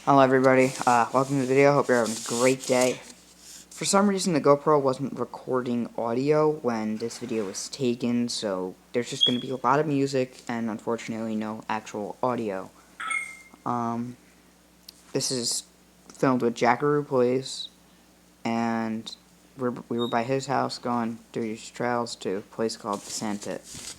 Hello everybody, welcome to the video. Hope you're having a great day. For some reason the GoPro wasn't recording audio when this video was taken, so there's just going to be a lot of music and unfortunately no actual audio. This is filmed with Jackaroo Playz, and we were by his house going through these trails to a place called the Sandpit.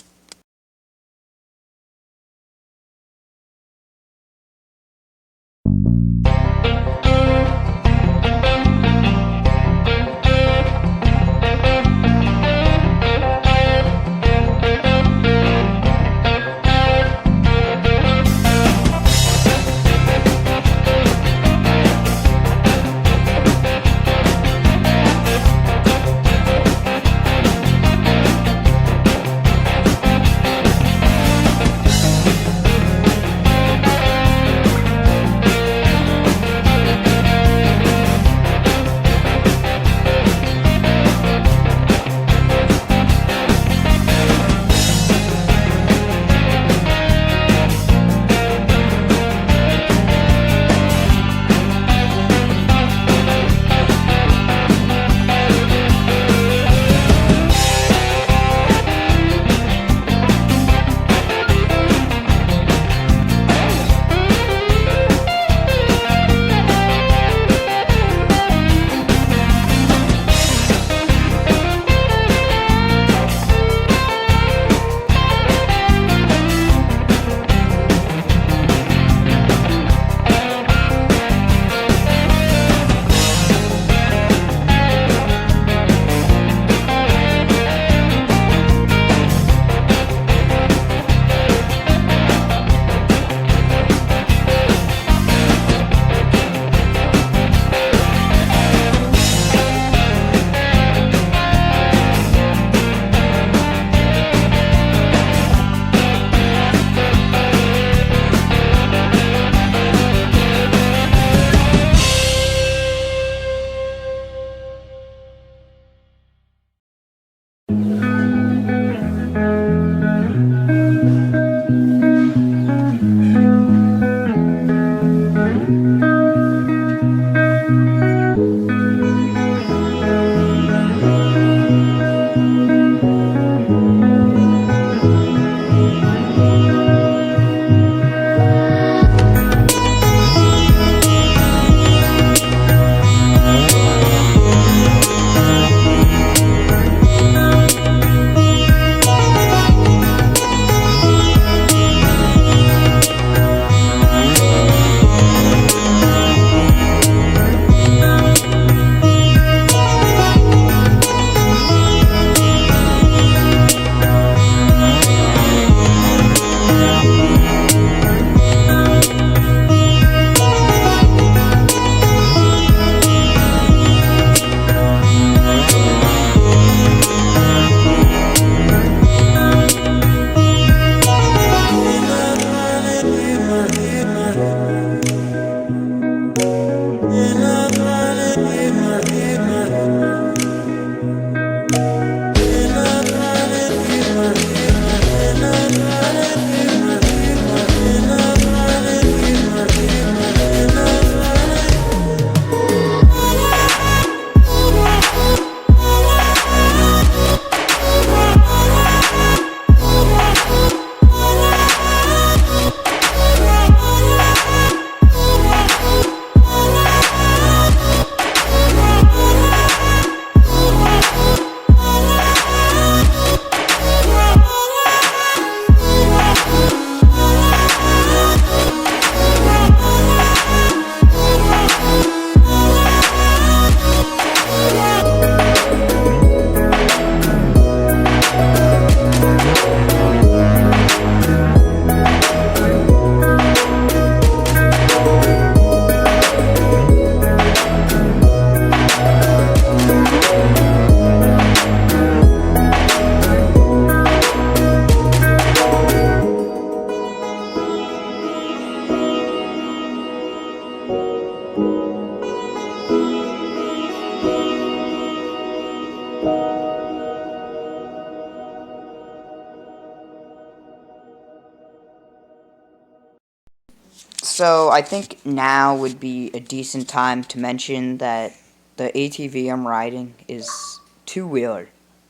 So I think now would be a decent time to mention that the ATV I'm riding is two-wheeler.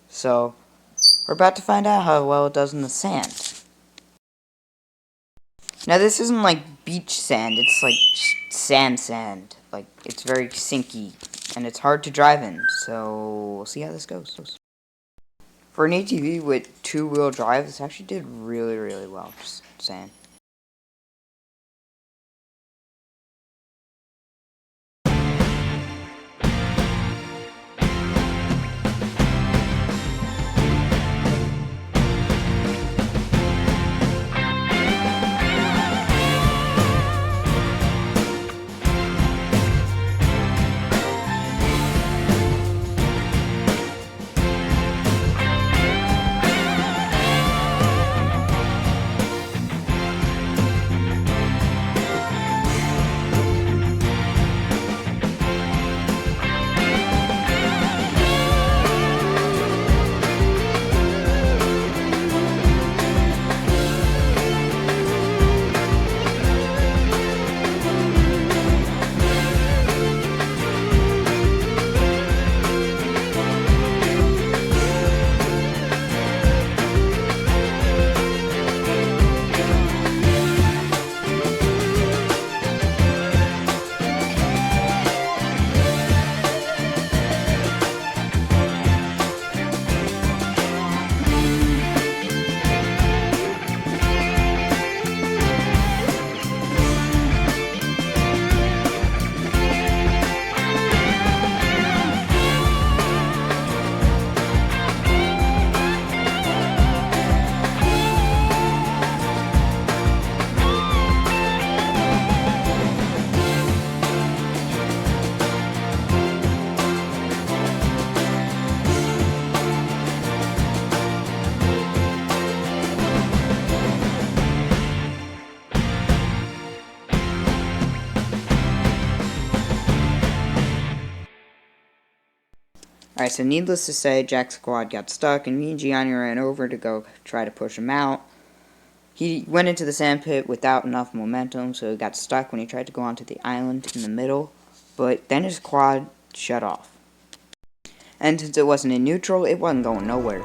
So we're about to find out how well it does in the sand. Now this isn't like beach sand, it's like sand. Like, it's very sinky, and it's hard to drive in, so we'll see how this goes. For an ATV with two-wheel drive, this actually did really well, just saying. Alright, so needless to say, Jack's quad got stuck, and me and Gianni ran over to go try to push him out. He went into the sand pit without enough momentum, so he got stuck when he tried to go onto the island in the middle, but then his quad shut off. And since it wasn't in neutral, it wasn't going nowhere.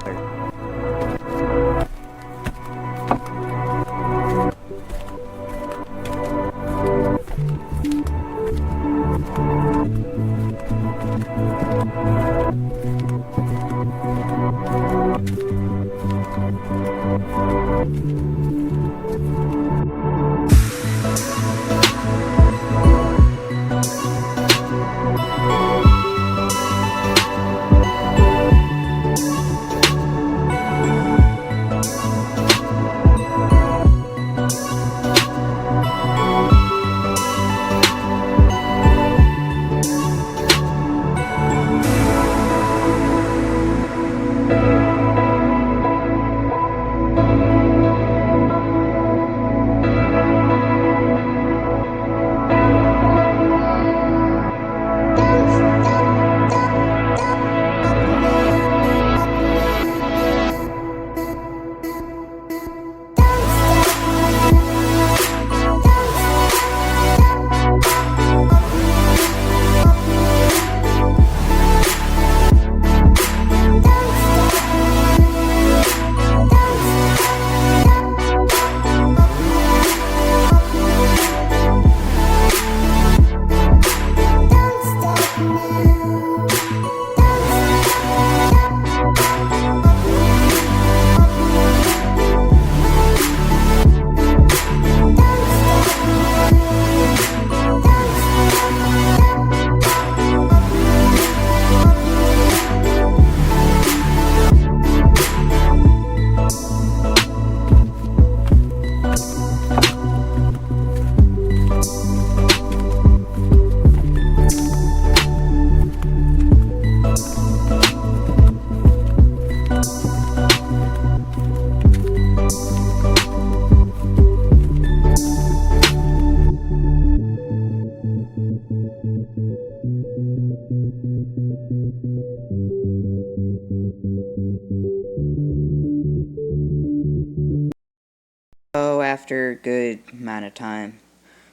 So after a good amount of time,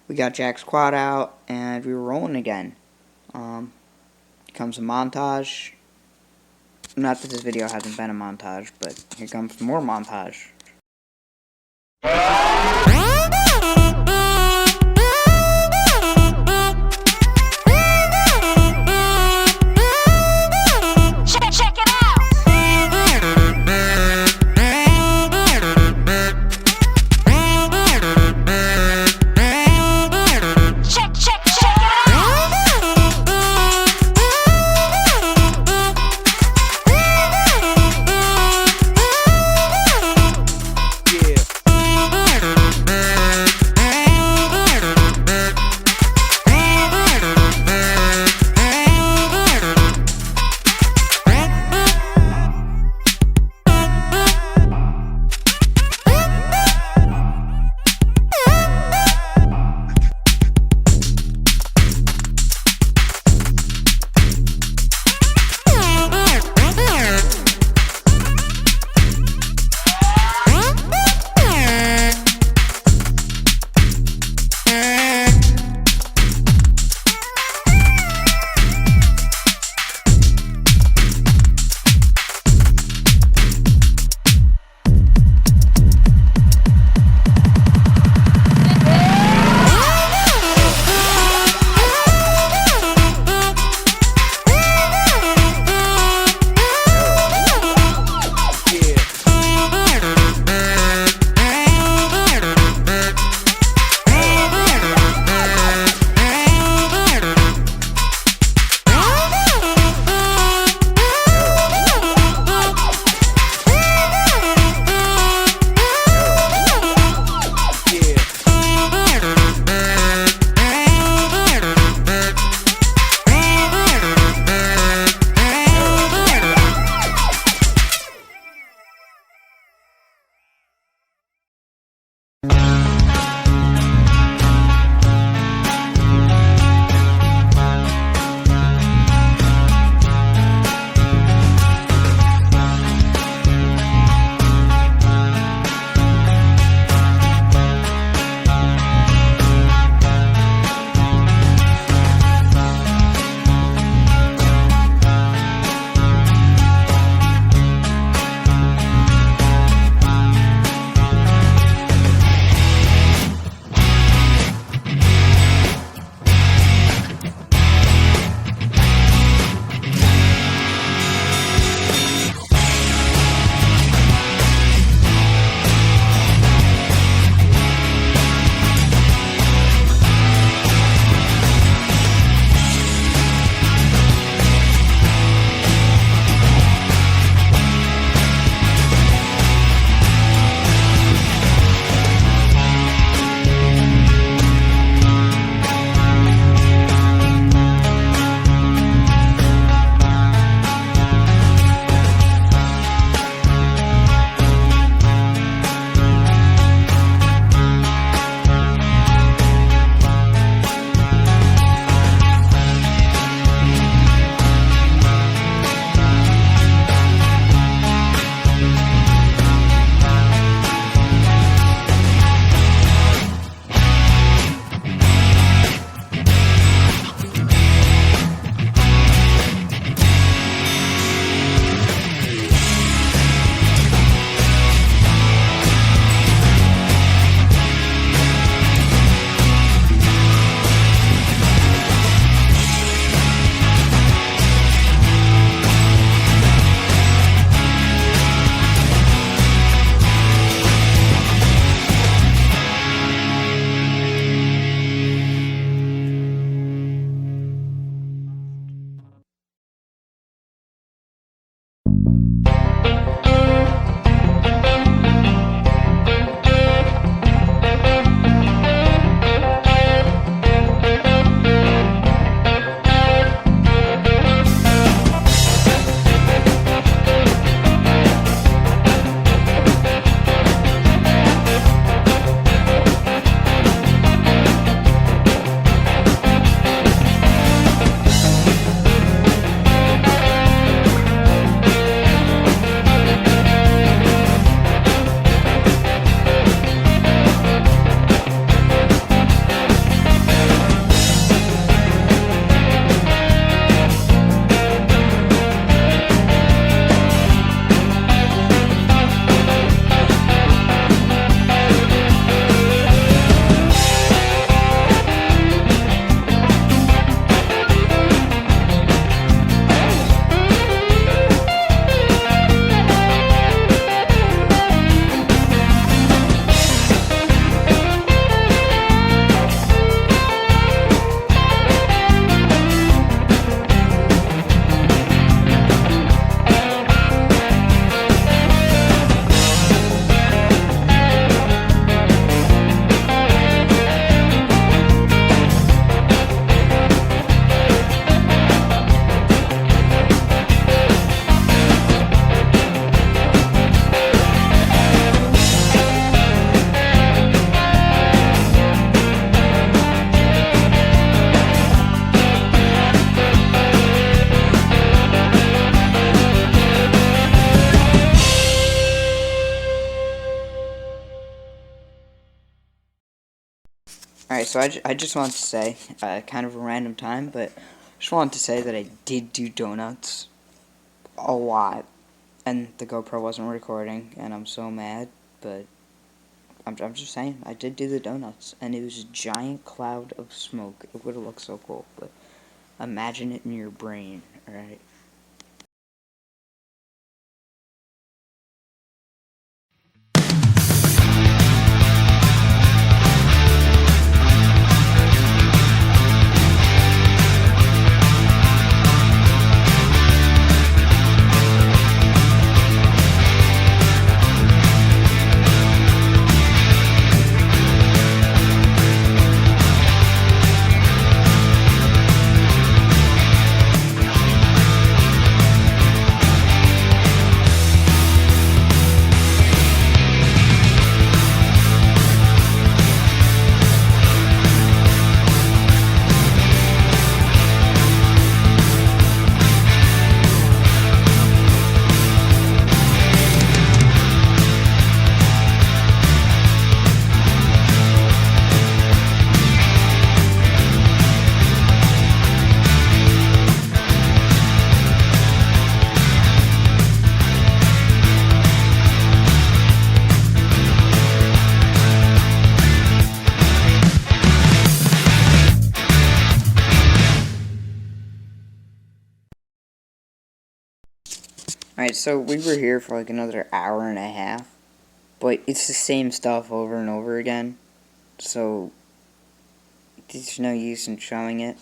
We got Jack's quad out, and we were rolling again. Comes a montage. Not that this video hasn't been a montage, but here comes more montage. so I just wanted to say, kind of a random time, but just wanted to say that I did do donuts a lot, and the GoPro wasn't recording, and I'm so mad, but I'm just saying, I did do the donuts, and it was a giant cloud of smoke. It would have looked so cool, but imagine it in your brain, alright? Alright, so we were here for like another hour and a half, but it's the same stuff over and over again, so there's no use in showing it.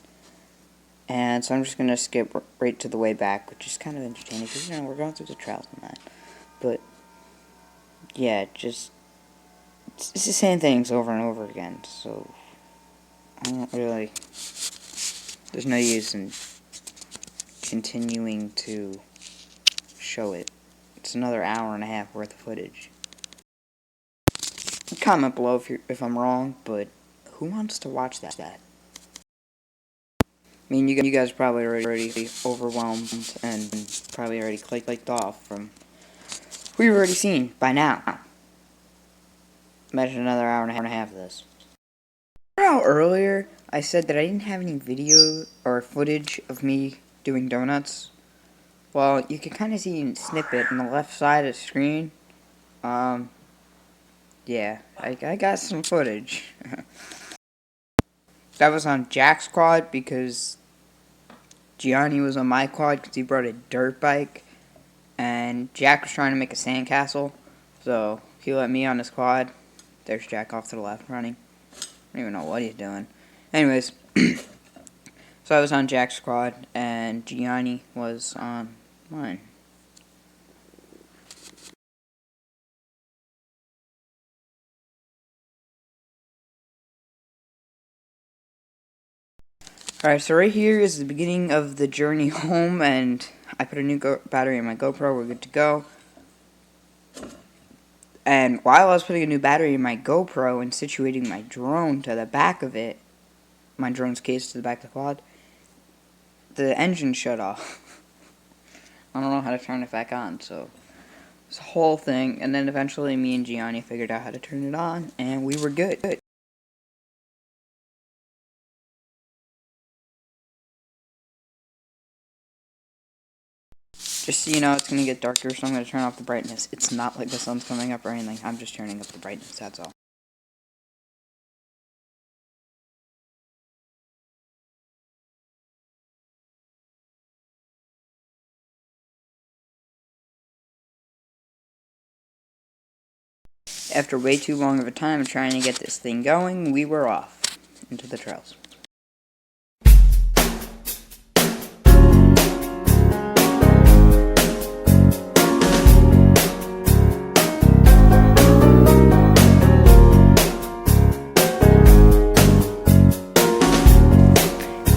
And so I'm just going to skip right to the way back, which is kind of entertaining, because, we're going through the trails and that. But, yeah, it's the same things over and over again, so I don't really, there's no use in continuing to show it. It's another hour and a half worth of footage. Comment below if I'm wrong, but who wants to watch that? I mean, you guys probably already overwhelmed and probably already clicked off from what you've already seen by now. Imagine another hour and a half of this. Remember how earlier I said that I didn't have any video or footage of me doing donuts? Well, you can kind of see a snippet on the left side of the screen. Yeah, I got some footage. That was on Jack's quad because Gianni was on my quad because he brought a dirt bike. And Jack was trying to make a sandcastle, so he let me on his quad. There's Jack off to the left running. I don't even know what he's doing. Anyways, so I was on Jack's quad, and Gianni was on mine. Alright, so right here is the beginning of the journey home, and I put a new battery in my GoPro. We're good to go. And while I was putting a new battery in my GoPro and situating my drone to the back of it, my drone's case to the back of the quad, the engine shut off. I don't know how to turn it back on, so it's a whole thing. And then eventually me and Gianni figured out how to turn it on, and we were good. Just so you know, it's going to get darker, so I'm going to turn off the brightness. It's not like the sun's coming up or anything. I'm just turning up the brightness, that's all. After way too long of a time of trying to get this thing going, we were off into the trails.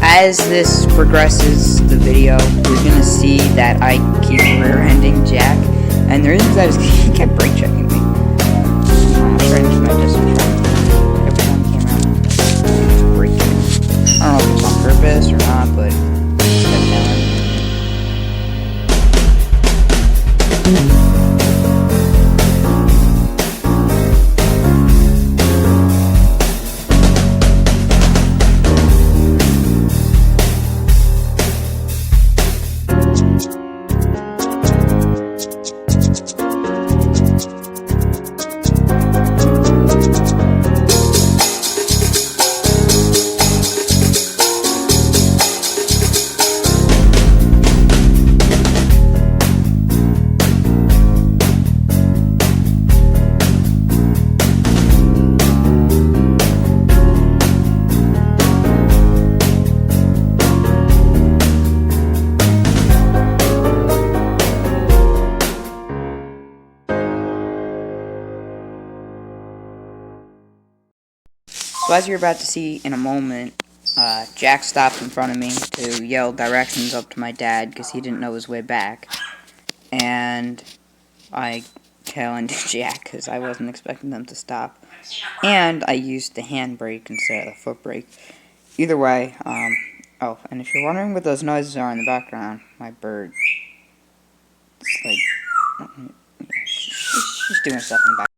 As this progresses, the video, you're gonna see that I keep rear-ending Jack, and the reason is that he kept brake checking me. I'm trying to my distance. Every time he came around, he was brake checking. I don't know if it's on purpose or not, but he kept telling me. So as you're about to see in a moment, Jack stopped in front of me to yell directions up to my dad because he didn't know his way back. And I tail ended Jack because I wasn't expecting them to stop. And I used the handbrake instead of the foot brake. Either way, oh, and if you're wondering what those noises are in the background, my bird, it's like, she's doing stuff in the background.